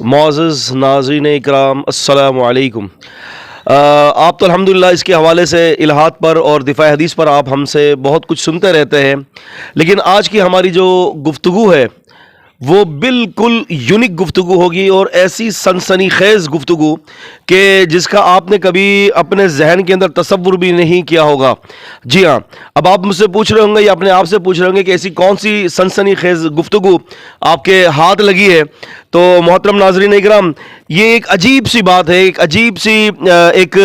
معزز ناظرین اکرام السلام علیکم۔ آپ تو الحمدللہ اس کے حوالے سے الہات پر اور دفاع حدیث پر آپ ہم سے بہت کچھ سنتے رہتے ہیں، لیکن آج کی ہماری جو گفتگو ہے وہ بالکل یونیک گفتگو ہوگی اور ایسی سنسنی خیز گفتگو کہ جس کا آپ نے کبھی اپنے ذہن کے اندر تصور بھی نہیں کیا ہوگا۔ جی ہاں، اب آپ مجھ سے پوچھ رہے ہوں گے یا اپنے آپ سے پوچھ رہے ہوں گے کہ ایسی کون سی سنسنی خیز گفتگو آپ کے ہاتھ لگی ہے۔ تو محترم ناظرین اکرام، یہ ایک عجیب سی بات ہے، ایک عجیب سی ایک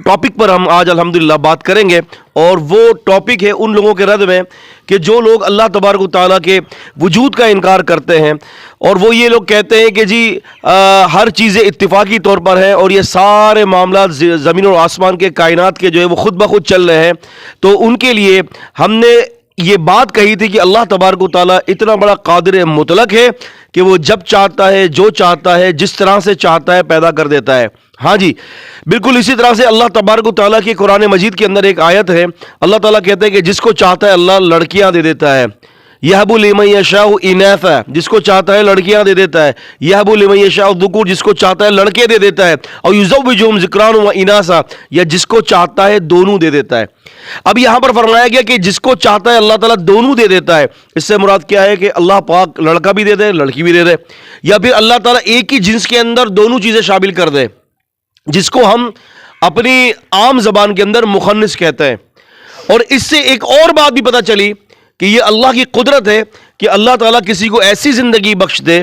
ٹاپک پر ہم آج الحمدللہ بات کریں گے، اور وہ ٹاپک ہے ان لوگوں کے رد میں کہ جو لوگ اللہ تبارک و تعالیٰ کے وجود کا انکار کرتے ہیں، اور وہ یہ لوگ کہتے ہیں کہ جی ہر چیزیں اتفاقی طور پر ہیں اور یہ سارے معاملات زمین اور آسمان کے کائنات کے جو ہے وہ خود بخود چل رہے ہیں۔ تو ان کے لیے ہم نے یہ بات کہی تھی کہ اللہ تبارک و تعالیٰ اتنا بڑا قادر مطلق ہے کہ وہ جب چاہتا ہے، جو چاہتا ہے، جس طرح سے چاہتا ہے پیدا کر دیتا ہے۔ ہاں جی، بالکل اسی طرح سے اللہ تبارک و تعالیٰ کی قرآن مجید کے اندر ایک آیت ہے، اللہ تعالیٰ کہتے ہیں کہ جس کو چاہتا ہے اللہ لڑکیاں دے دیتا ہے۔ یہب لمن یشاء اناثا، جس کو چاہتا ہے لڑکیاں دے دیتا ہے۔ یہب لمن یشاء الذکور، جس کو چاہتا ہے لڑکے دے دیتا ہے۔ اور یزوجہم ذکرانا و اناثا، یا جس کو چاہتا ہے دونوں دے دیتا ہے۔ اب یہاں پر فرمایا گیا کہ جس کو چاہتا ہے اللہ تعالیٰ دونوں دے دیتا ہے، اس سے مراد کیا ہے کہ اللہ پاک لڑکا بھی دے دے، لڑکی بھی دے دے، یا پھر اللہ تعالیٰ ایک ہی جنس کے اندر دونوں چیزیں شامل کر دے، جس کو ہم اپنی عام زبان کے اندر مخنث کہتے ہیں۔ اور اس سے ایک اور بات بھی پتہ چلی کہ یہ اللہ کی قدرت ہے کہ اللہ تعالیٰ کسی کو ایسی زندگی بخش دے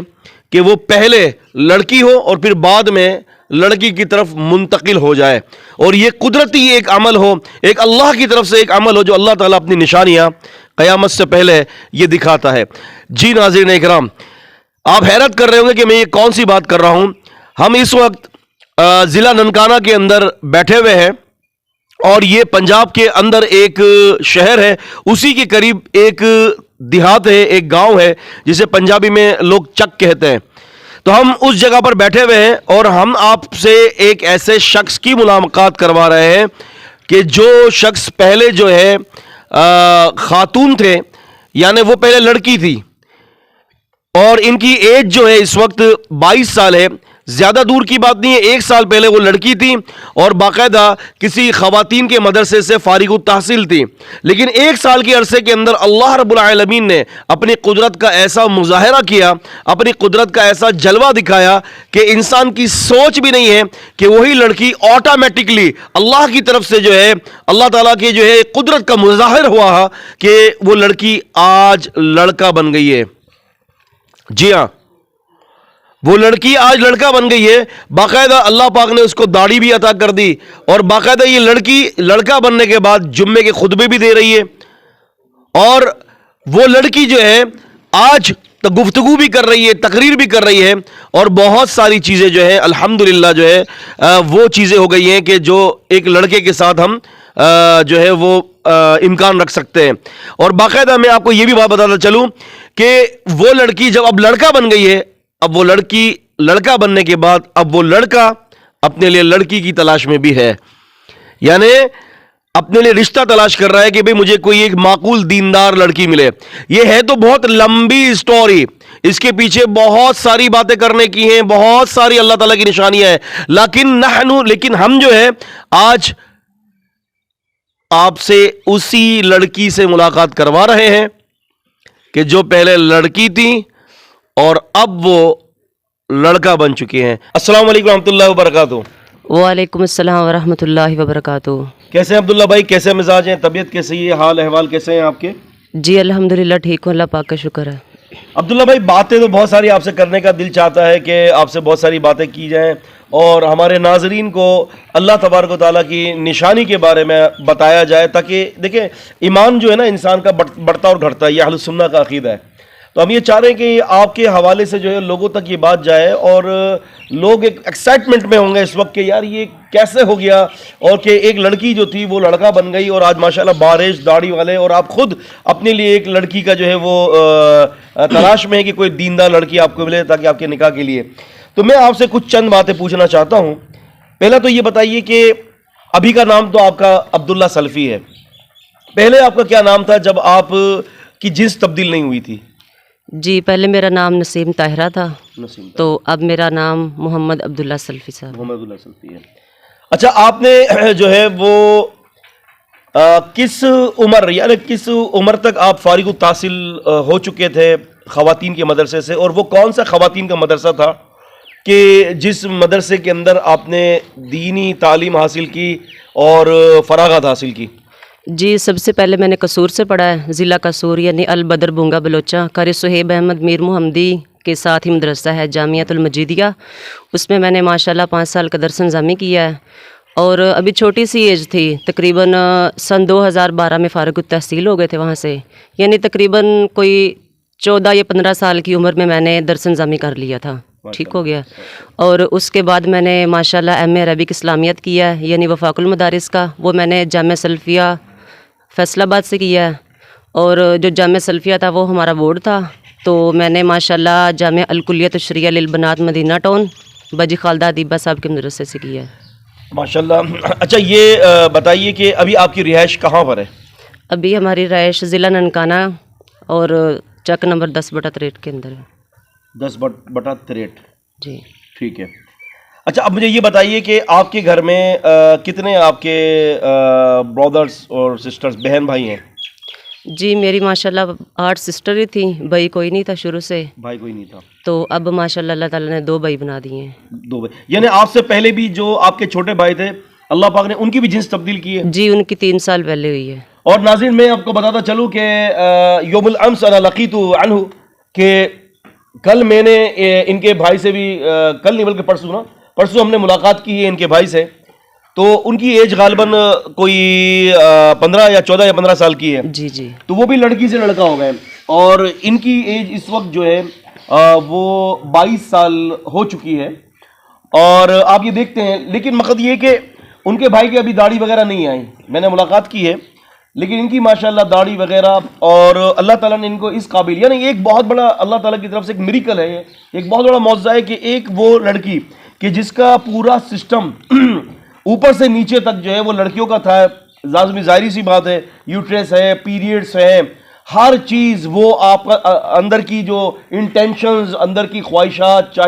کہ وہ پہلے لڑکی ہو اور پھر بعد میں لڑکی کی طرف منتقل ہو جائے، اور یہ قدرتی ایک عمل ہو، ایک اللہ کی طرف سے ایک عمل ہو جو اللہ تعالیٰ اپنی نشانیاں قیامت سے پہلے یہ دکھاتا ہے۔ جی ناظرین اکرام، آپ حیرت کر رہے ہوں گے کہ میں یہ کون سی بات کر رہا ہوں۔ ہم اس وقت ضلع ننکانہ کے اندر بیٹھے ہوئے ہیں، اور یہ پنجاب کے اندر ایک شہر ہے، اسی کے قریب ایک دیہات ہے، ایک گاؤں ہے جسے پنجابی میں لوگ چک کہتے ہیں۔ تو ہم اس جگہ پر بیٹھے ہوئے ہیں اور ہم آپ سے ایک ایسے شخص کی ملاقات کروا رہے ہیں کہ جو شخص پہلے جو ہے خاتون تھے، یعنی وہ پہلے لڑکی تھی، اور ان کی ایج جو ہے اس وقت 22 سال ہے۔ زیادہ دور کی بات نہیں ہے، 1 سال پہلے وہ لڑکی تھی اور باقاعدہ کسی خواتین کے مدرسے سے فارغ التحصیل تھی، لیکن 1 سال کے عرصے کے اندر اللہ رب العالمین نے اپنی قدرت کا ایسا مظاہرہ کیا، اپنی قدرت کا ایسا جلوہ دکھایا کہ انسان کی سوچ بھی نہیں ہے کہ وہی لڑکی آٹومیٹکلی اللہ کی طرف سے جو ہے اللہ تعالیٰ کی جو ہے قدرت کا مظاہر ہوا کہ وہ لڑکی آج لڑکا بن گئی ہے۔ جی ہاں، وہ لڑکی آج لڑکا بن گئی ہے۔ باقاعدہ اللہ پاک نے اس کو داڑھی بھی عطا کر دی، اور باقاعدہ یہ لڑکی لڑکا بننے کے بعد جمعے کے خطبے بھی دے رہی ہے، اور وہ لڑکی جو ہے آج گفتگو بھی کر رہی ہے، تقریر بھی کر رہی ہے، اور بہت ساری چیزیں جو ہے الحمدللہ جو ہے وہ چیزیں ہو گئی ہیں کہ جو ایک لڑکے کے ساتھ ہم جو ہے وہ امکان رکھ سکتے ہیں۔ اور باقاعدہ میں آپ کو یہ بھی بات بتاتا چلوں کہ وہ لڑکی جب اب لڑکا بن گئی ہے، اب وہ لڑکی لڑکا بننے کے بعد اب وہ لڑکا اپنے لیے لڑکی کی تلاش میں بھی ہے، یعنی اپنے لیے رشتہ تلاش کر رہا ہے کہ بھئی مجھے کوئی ایک معقول دیندار لڑکی ملے۔ یہ ہے تو بہت لمبی سٹوری، اس کے پیچھے بہت ساری باتیں کرنے کی ہیں، بہت ساری اللہ تعالیٰ کی نشانیاں ہیں، لیکن ہم جو ہے آج آپ سے اسی لڑکی سے ملاقات کروا رہے ہیں کہ جو پہلے لڑکی تھی اور اب وہ لڑکا بن چکے ہیں۔ السلام علیکم ورحمۃ اللہ وبرکاتہ۔ وعلیکم السلام ورحمۃ اللہ وبرکاتہ۔ کیسے ہیں عبداللہ بھائی؟ کیسے مزاج ہیں؟ طبیعت کیسی ہے؟ حال احوال کیسے ہیں آپ کے؟ جی الحمدللہ ٹھیک ہوں، اللہ پاک کا شکر ہے۔ عبداللہ بھائی، باتیں تو بہت ساری آپ سے کرنے کا دل چاہتا ہے کہ آپ سے بہت ساری باتیں کی جائیں اور ہمارے ناظرین کو اللہ تبارک و تعالیٰ کی نشانی کے بارے میں بتایا جائے، تاکہ دیکھیں ایمان جو ہے نا انسان کا بڑھتا اور گھٹتا ہے، یہ اہل سنہ کا عقیدہ ہے۔ تو ہم یہ چاہ رہے ہیں کہ آپ کے حوالے سے جو ہے لوگوں تک یہ بات جائے، اور لوگ ایک ایکسائٹمنٹ میں ہوں گے اس وقت کہ یار یہ کیسے ہو گیا، اور کہ ایک لڑکی جو تھی وہ لڑکا بن گئی، اور آج ماشاءاللہ بارش داڑھی والے، اور آپ خود اپنے لیے ایک لڑکی کا جو ہے وہ تلاش میں ہے کہ کوئی دیندار لڑکی آپ کو ملے تاکہ آپ کے نکاح کے لیے۔ تو میں آپ سے کچھ چند باتیں پوچھنا چاہتا ہوں۔ پہلا تو یہ بتائیے کہ ابھی کا نام تو آپ کا عبداللہ سلفی ہے، پہلے آپ کا کیا نام تھا جب آپ کی جنس تبدیل نہیں ہوئی تھی؟ جی پہلے میرا نام نسیم طاہرہ تھا۔ نسیم تو اب میرا نام محمد عبداللہ سلفی صاحب. محمد عبداللہ سلفی ہے. اچھا آپ نے جو ہے وہ کس عمر یعنی کس عمر تک آپ فارغ التحصیل ہو چکے تھے خواتین کے مدرسے سے, اور وہ کون سا خواتین کا مدرسہ تھا کہ جس مدرسے کے اندر آپ نے دینی تعلیم حاصل کی اور فراغت حاصل کی؟ جی سب سے پہلے میں نے قصور سے پڑھا ہے, ضلع قصور یعنی البدر بونگا بلوچہ. قاری صہیب احمد میر محمدی کے ساتھ ہی مدرسہ ہے جامعۃ المجیدیہ, اس میں نے ماشاءاللہ 5 سال کا درس نظامی کیا ہے. اور ابھی چھوٹی سی ایج تھی, تقریباً سن 2012 میں فارغ التحصیل ہو گئے تھے وہاں سے, یعنی تقریباً کوئی 14 یا 15 سال کی عمر میں نے درس نظامی کر لیا تھا, ٹھیک ہو گیا. اور اس کے بعد میں نے ماشاءاللہ ایم اے عربک اسلامیت کیا ہے یعنی وفاق المدارس کا, وہ میں نے جامعہ سلفیہ فیصل آباد سے کیا ہے. اور جو جامعہ سلفیہ تھا وہ ہمارا بورڈ تھا, تو میں نے ماشاءاللہ جامعہ الکلیۃ الشریعہ للبنات مدینہ ٹاؤن بجی خالدہ ادیبہ صاحب کے مدرسے سے کیا ہے. ماشاءاللہ. اچھا یہ بتائیے کہ ابھی آپ کی رہائش کہاں پر ہے؟ ابھی ہماری رہائش ضلع ننکانہ اور چک نمبر 10/63 کے اندر ہے. 10/63. جی ٹھیک ہے. اچھا اب مجھے یہ بتائیے کہ آپ کے گھر میں کتنے آپ کے برادرز اور سسٹرز بہن بھائی ہیں؟ جی میری ماشاءاللہ 8 سسٹر ہی تھیں, بھائی کوئی نہیں تھا شروع سے, بھائی کوئی نہیں تھا. تو اب ماشاءاللہ اللہ تعالیٰ نے 2 بھائی بنا دیے ہیں. 2 بھائی, یعنی آپ سے پہلے بھی جو آپ کے چھوٹے بھائی تھے اللہ پاک نے ان کی بھی جنس تبدیل کی ہے؟ جی ان کی 3 سال پہلے ہوئی ہے. اور ناظرین میں آپ کو بتاتا چلوں کہ یوم الامس انا لقیت عنہ کہ کل میں نے ان کے بھائی سے بھی کل نہیں بلکہ پرسوں ہم نے ملاقات کی ہے ان کے بھائی سے, تو ان کی ایج غالباً کوئی 15 یا 14 یا 15 سال کی ہے. جی جی تو وہ بھی لڑکی سے لڑکا ہو گئے, اور ان کی ایج اس وقت جو ہے وہ 22 سال ہو چکی ہے. اور آپ یہ دیکھتے ہیں, لیکن مقصد یہ کہ ان کے بھائی کی ابھی داڑھی وغیرہ نہیں آئی, میں نے ملاقات کی ہے, لیکن ان کی ماشاءاللہ داڑھی وغیرہ, اور اللہ تعالیٰ نے ان کو اس قابل, یعنی ایک بہت بڑا اللہ تعالیٰ کی طرف سے ایک میریکل ہے, یہ ایک بہت بڑا معجزہ ہے کہ ایک وہ لڑکی کہ جس کا پورا سسٹم اوپر سے نیچے تک جو ہے وہ لڑکیوں کا تھا, لازمی ظاہری سی بات ہے, یوٹرس ہے, پیریڈس ہے, ہر چیز وہ آپ کا اندر کی جو انٹینشنز, اندر کی خواہشات,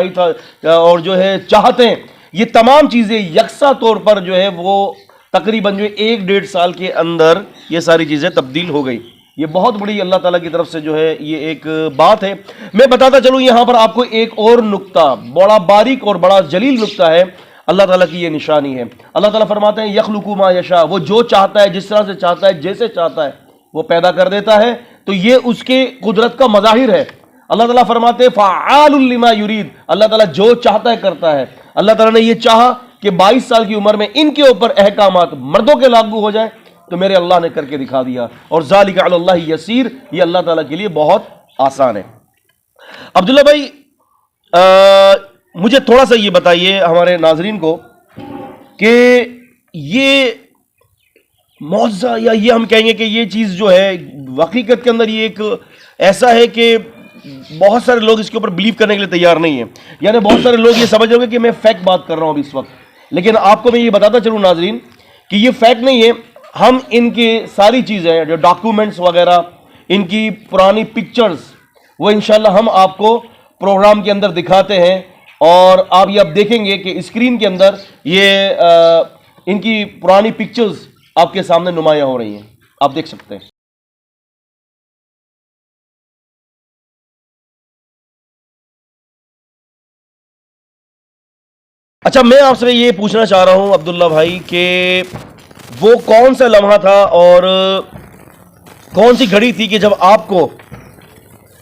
اور جو ہے چاہتیں, یہ تمام چیزیں یکساں طور پر جو ہے وہ تقریباً جو 1-1.5 سال کے اندر یہ ساری چیزیں تبدیل ہو گئی. یہ بہت بڑی اللہ تعالیٰ کی طرف سے جو ہے یہ ایک بات ہے. میں بتاتا چلوں یہاں پر آپ کو ایک اور نقطہ, بڑا باریک اور بڑا جلیل نقطہ ہے, اللہ تعالیٰ کی یہ نشانی ہے. اللہ تعالیٰ فرماتے ہیں یخلق ما یشاء, وہ جو چاہتا ہے, جس طرح سے چاہتا ہے, جیسے چاہتا ہے وہ پیدا کر دیتا ہے. تو یہ اس کے قدرت کا مظاہر ہے. اللہ تعالیٰ فرماتے ہیں فعال لما یرید, اللہ تعالیٰ جو چاہتا ہے کرتا ہے. اللہ تعالیٰ نے یہ چاہا کہ 22 سال کی عمر میں ان کے اوپر احکامات مردوں کے لاگو ہو جائیں, تو میرے اللہ نے کر کے دکھا دیا. اور ذالک علی اللہ یسیر, یہ اللہ تعالیٰ کے لیے بہت آسان ہے. عبداللہ بھائی مجھے تھوڑا سا یہ بتائیے ہمارے ناظرین کو کہ یہ معجزہ, یا یہ ہم کہیں گے کہ یہ چیز جو ہے حقیقت کے اندر یہ ایک ایسا ہے کہ بہت سارے لوگ اس کے اوپر بلیو کرنے کے لیے تیار نہیں ہیں. یعنی بہت سارے لوگ یہ سمجھ رہے ہوں گے کہ میں فیکٹ بات کر رہا ہوں ابھی اس وقت, لیکن آپ کو میں یہ بتاتا چلوں ناظرین کہ یہ فیکٹ نہیں ہے. ہم ان کی ساری چیزیں جو ڈاکومنٹس وغیرہ, ان کی پرانی پکچرز, وہ انشاءاللہ ہم آپ کو پروگرام کے اندر دکھاتے ہیں, اور آپ یہ اب دیکھیں گے کہ اسکرین کے اندر یہ ان کی پرانی پکچرز آپ کے سامنے نمایاں ہو رہی ہیں, آپ دیکھ سکتے ہیں. اچھا میں آپ سے یہ پوچھنا چاہ رہا ہوں عبداللہ بھائی کہ وہ کون سا لمحہ تھا اور کون سی گھڑی تھی کہ جب آپ کو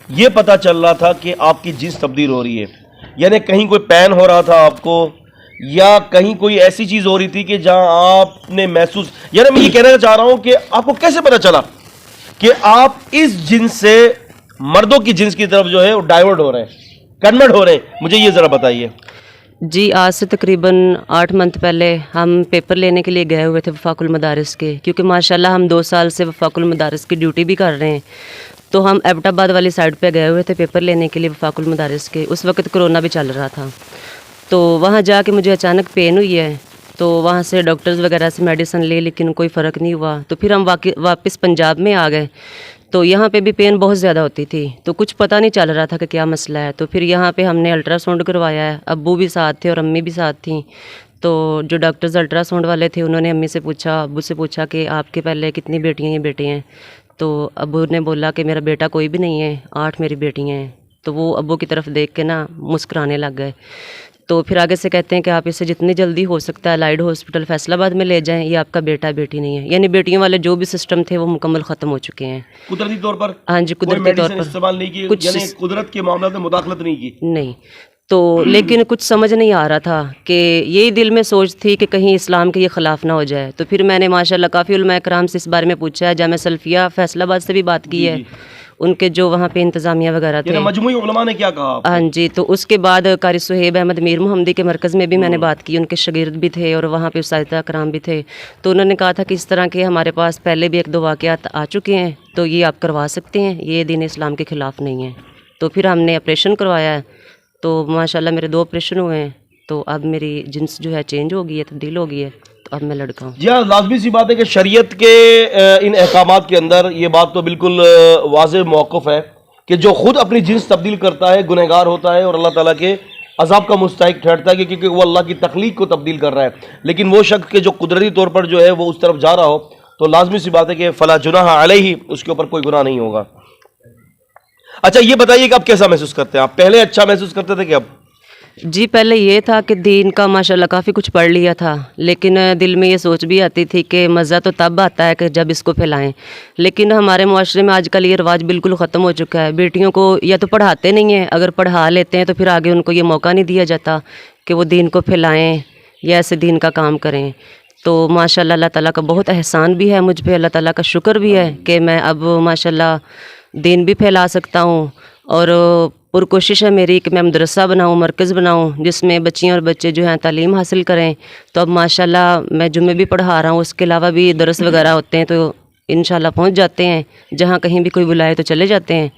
یہ پتا چل رہا تھا کہ آپ کی جنس تبدیل ہو رہی ہے؟ یعنی کہیں کوئی پین ہو رہا تھا آپ کو, یا کہیں کوئی ایسی چیز ہو رہی تھی کہ جہاں آپ نے محسوس, یعنی میں یہ کہنا چاہ رہا ہوں کہ آپ کو کیسے پتا چلا کہ آپ اس جنس سے مردوں کی جنس کی طرف جو ہے وہ ڈائیورٹ ہو رہے ہیں, کنورٹ ہو رہے ہیں؟ مجھے یہ ذرا بتائیے. جی آج سے تقریباً 8 منتھ پہلے ہم پیپر لینے کے لیے گئے ہوئے تھے وفاق المدارس کے, کیونکہ ماشاءاللہ ہم 2 سال سے وفاق المدارس کی ڈیوٹی بھی کر رہے ہیں. تو ہم ایبٹ آباد والی سائڈ پہ گئے ہوئے تھے پیپر لینے کے لیے وفاق المدارس کے. اس وقت کرونا بھی چل رہا تھا, تو وہاں جا کے مجھے اچانک پین ہوئی ہے, تو وہاں سے ڈاکٹرز وغیرہ سے میڈیسن لے, لیکن کوئی فرق نہیں ہوا. تو پھر ہم واپس پنجاب میں آ گئے. تو یہاں پہ بھی پین بہت زیادہ ہوتی تھی، تو کچھ پتہ نہیں چل رہا تھا کہ کیا مسئلہ ہے. تو پھر یہاں پہ ہم نے الٹرا ساؤنڈ کروایا ہے. ابو بھی ساتھ تھے اور امی بھی ساتھ تھیں. تو جو ڈاکٹرز الٹرا ساؤنڈ والے تھے انہوں نے امی سے پوچھا، ابو سے پوچھا کہ آپ کے پہلے کتنی بیٹیاں ہیں بیٹے ہیں. تو ابو نے بولا کہ میرا بیٹا کوئی بھی نہیں ہے، 8 میری بیٹیاں ہیں. تو وہ ابو کی طرف دیکھ کے نا مسکرانے لگ گئے. تو پھر آگے سے کہتے ہیں کہ آپ اسے جتنی جلدی ہو سکتا ہے لائڈ ہاسپٹل فیصل آباد میں لے جائیں، یہ آپ کا بیٹا بیٹی نہیں ہے. یعنی بیٹیوں والے جو بھی سسٹم تھے وہ مکمل ختم ہو چکے ہیں. قدرتی طور پر ہاں جی، کوئی قدرتی طور میڈیسن پر استعمال نہیں کی، کچھ یعنی قدرت کے معاملات میں مداخلت نہیں کی. نہیں. تو لیکن کچھ سمجھ نہیں آ رہا تھا کہ یہی دل میں سوچ تھی کہ کہیں اسلام کے یہ خلاف نہ ہو جائے. تو پھر میں نے ماشاءاللہ کافی علماء کرام سے اس بارے میں پوچھا ہے. جامعہ سلفیہ فیصل آباد سے بھی بات کی ہے، ان کے جو وہاں پہ انتظامیہ وغیرہ تھے. یعنی مجموعی علماء نے کیا کہا آپ کو؟ ہاں جی. تو اس کے بعد قاری صہیب احمد میر محمدی کے مرکز میں بھی میں نے بات کی، ان کے شاگرد بھی تھے اور وہاں پہ اساتذہ کرام بھی تھے. تو انہوں نے کہا تھا کہ اس طرح کے ہمارے پاس پہلے بھی 1-2 واقعات آ چکے ہیں، تو یہ آپ کروا سکتے ہیں، یہ دین اسلام کے خلاف نہیں ہے. تو پھر ہم نے آپریشن کروایا ہے. تو ماشاءاللہ میرے 2 آپریشن ہوئے ہیں. تو اب میری جنس جو ہے چینج ہو گئی ہے، تبدیل ہو گئی ہے. تو اب میں لڑکا ہوں. جی ہاں، لازمی سی بات ہے کہ شریعت کے ان احکامات کے اندر یہ بات تو بالکل واضح موقف ہے کہ جو خود اپنی جنس تبدیل کرتا ہے گنہگار ہوتا ہے اور اللہ تعالیٰ کے عذاب کا مستحق ٹھہرتا ہے، کیونکہ وہ اللہ کی تخلیق کو تبدیل کر رہا ہے. لیکن وہ شخص کے جو قدرتی طور پر جو ہے وہ اس طرف جا رہا ہو تو لازمی سی بات ہے کہ فلا جناح علیہ، اس کے اوپر کوئی گناہ نہیں ہوگا. اچھا یہ بتائیے کہ اب کیسا محسوس کرتے ہیں آپ؟ پہلے اچھا محسوس کرتے تھے کہ اب؟ جی پہلے یہ تھا کہ دین کا ماشاءاللہ کافی کچھ پڑھ لیا تھا، لیکن دل میں یہ سوچ بھی آتی تھی کہ مزہ تو تب آتا ہے کہ جب اس کو پھیلائیں. لیکن ہمارے معاشرے میں آج کل یہ رواج بالکل ختم ہو چکا ہے. بیٹیوں کو یا تو پڑھاتے نہیں ہیں، اگر پڑھا لیتے ہیں تو پھر آگے ان کو یہ موقع نہیں دیا جاتا کہ وہ دین کو پھیلائیں یا ایسے دین کا کام کریں. تو ماشاءاللہ اللہ تعالیٰ کا بہت احسان بھی ہے مجھ پہ، اللہ تعالیٰ کا شکر بھی ہے کہ میں اب ماشاءاللہ دین بھی پھیلا سکتا ہوں. اور پرکوشش ہے میری کہ میں مدرسہ بناؤں، مرکز بناؤں جس میں بچیاں اور بچے جو ہیں تعلیم حاصل کریں. تو اب ماشاءاللہ میں جمعے بھی پڑھا رہا ہوں، اس کے علاوہ بھی درس وغیرہ ہوتے ہیں تو انشاءاللہ پہنچ جاتے ہیں، جہاں کہیں بھی کوئی بلائے تو چلے جاتے ہیں.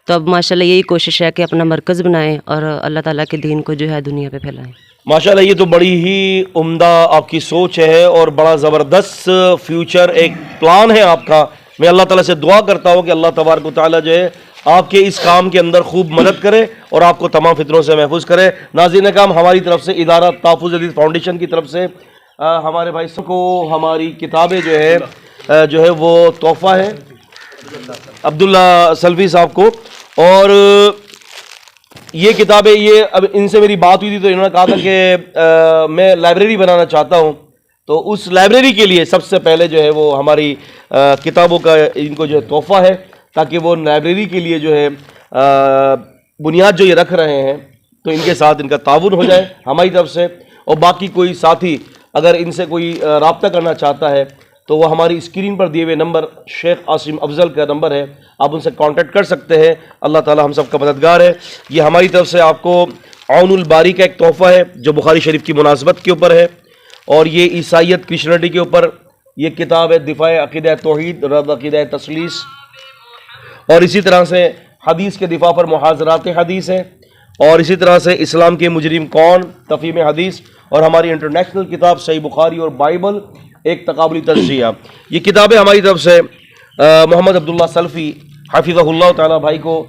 تو اب ماشاءاللہ یہی کوشش ہے کہ اپنا مرکز بنائیں اور اللہ تعالیٰ کے دین کو جو ہے دنیا پہ پھیلائیں. ماشاءاللہ یہ تو بڑی ہی عمدہ آپ کی سوچ ہے اور بڑا زبردست فیوچر ایک پلان ہے آپ کا. میں اللہ تعالیٰ سے دعا کرتا ہوں کہ اللہ تبارک و تعالیٰ جو ہے آپ کے اس کام کے اندر خوب مدد کرے اور آپ کو تمام فتنوں سے محفوظ کرے. ناظرین کرام، ہماری طرف سے ادارہ تحفظ حدیث فاؤنڈیشن کی طرف سے ہمارے بھائی سب کو ہماری کتابیں جو ہے وہ تحفہ ہے عبداللہ سلفی صاحب کو. اور یہ کتابیں، یہ اب ان سے میری بات ہوئی تھی تو انہوں نے کہا تھا کہ میں لائبریری بنانا چاہتا ہوں. تو اس لائبریری کے لیے سب سے پہلے جو ہے وہ ہماری کتابوں کا ان کو جو ہے تحفہ ہے، تاکہ وہ لائبریری کے لیے جو ہے بنیاد جو یہ رکھ رہے ہیں تو ان کے ساتھ ان کا تعاون ہو جائے ہماری طرف سے. اور باقی کوئی ساتھی اگر ان سے کوئی رابطہ کرنا چاہتا ہے تو وہ ہماری اسکرین پر دیے ہوئے نمبر شیخ عاصم افضل کا نمبر ہے، آپ ان سے کانٹیکٹ کر سکتے ہیں. اللہ تعالی ہم سب کا مددگار ہے. یہ ہماری طرف سے آپ کو عون الباری کا ایک تحفہ ہے جو بخاری شریف کی مناسبت کے اوپر ہے، اور یہ عیسائیت کرسچینٹی کے اوپر یہ کتاب ہے دفاع عقیدہ توحید رد عقیدہ تثلیث. اور اسی طرح سے حدیث کے دفاع پر محاضرات حدیث ہے، اور اسی طرح سے اسلام کے مجرم کون تفہیم حدیث، اور ہماری انٹرنیشنل کتاب صحیح بخاری اور بائبل ایک تقابلی تجزیہ. یہ کتابیں ہماری طرف سے محمد عبداللہ سلفی حفظہ اللہ تعالیٰ بھائی کو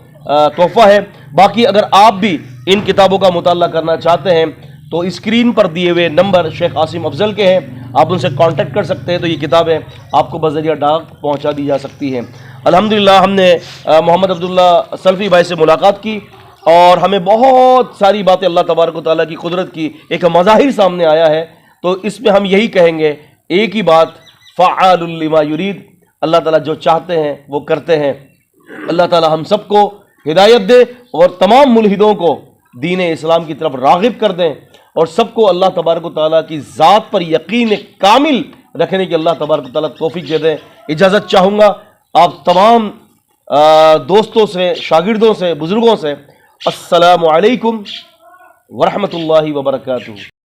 تحفہ ہے. باقی اگر آپ بھی ان کتابوں کا مطالعہ کرنا چاہتے ہیں تو اسکرین پر دیے ہوئے نمبر شیخ عاصم افضل کے ہیں، آپ ان سے کانٹیکٹ کر سکتے ہیں. تو یہ کتابیں آپ کو بذریعہ ڈاک پہنچا دی جا سکتی ہیں. الحمدللہ ہم نے محمد عبداللہ سلفی بھائی سے ملاقات کی اور ہمیں بہت ساری باتیں اللہ تبارک و تعالیٰ کی قدرت کی ایک مظاہر سامنے آیا ہے. تو اس میں ہم یہی کہیں گے ایک ہی بات، فعال لما یرید، اللہ تعالیٰ جو چاہتے ہیں وہ کرتے ہیں. اللہ تعالیٰ ہم سب کو ہدایت دے اور تمام ملحدوں کو دین اسلام کی طرف راغب کر دیں، اور سب کو اللہ تبارک و تعالیٰ کی ذات پر یقین کامل رکھنے کی اللہ تبارک و تعالیٰ توفیق دے دیں. اجازت چاہوں گا آپ تمام دوستوں سے، شاگردوں سے، بزرگوں سے. السلام علیکم ورحمۃ اللہ وبرکاتہ.